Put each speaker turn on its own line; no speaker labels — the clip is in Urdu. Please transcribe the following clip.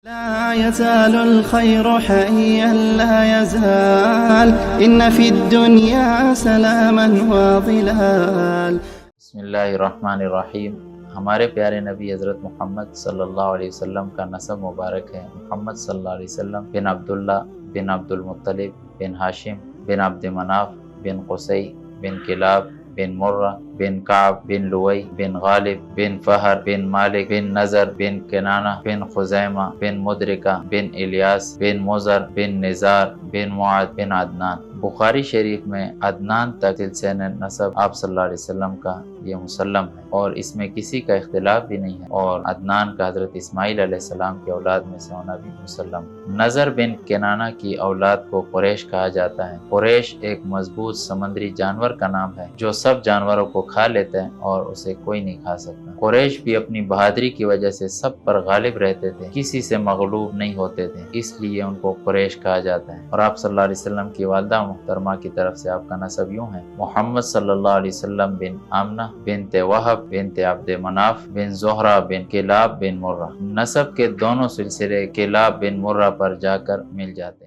لا يزال الخير حيا لا يزال إن في الدنيا سلاما وظلال۔
بسم اللہ الرحمن الرحیم۔ ہمارے پیارے نبی حضرت محمد صلی اللہ علیہ وسلم کا نسب مبارک ہے محمد صلی اللہ علیہ وسلم بن عبداللہ بن عبد المطلب بن ہاشم بن عبد مناف بن قصی بن کلاب بن مرہ بن کعب بن لوئی بن غالب بن فہر بن مالک بن نظر بن کنانہ بن خزیمہ بن مدرکہ بن الیاس بن مزر بن نزار بن معد بن عدنان۔ بخاری شریف میں عدنان تک سلسلہ نسب آپ صلی اللہ علیہ وسلم کا یہ مسلم ہے اور اس میں کسی کا اختلاف بھی نہیں ہے، اور عدنان کا حضرت اسماعیل علیہ السلام کی اولاد میں سے ہونا بھی مسلم ہے۔ نظر بن کنانہ کی اولاد کو قریش کہا جاتا ہے۔ قریش ایک مضبوط سمندری جانور کا نام ہے جو سب جانوروں کو کھا لیتے ہیں اور اسے کوئی نہیں کھا سکتا۔ قریش بھی اپنی بہادری کی وجہ سے سب پر غالب رہتے تھے، کسی سے مغلوب نہیں ہوتے تھے، اس لیے ان کو قریش کہا جاتا ہے۔ اور آپ صلی اللہ علیہ وسلم کی والدہ محترمہ کی طرف سے آپ کا نسب یوں ہے: محمد صلی اللہ علیہ وسلم بن آمنہ بنت وہب بنت عبد مناف بن زہرہ بن کلاب بن مرہ۔ نسب کے دونوں سلسلے کلاب بن مرہ پر جا کر مل جاتے ہیں۔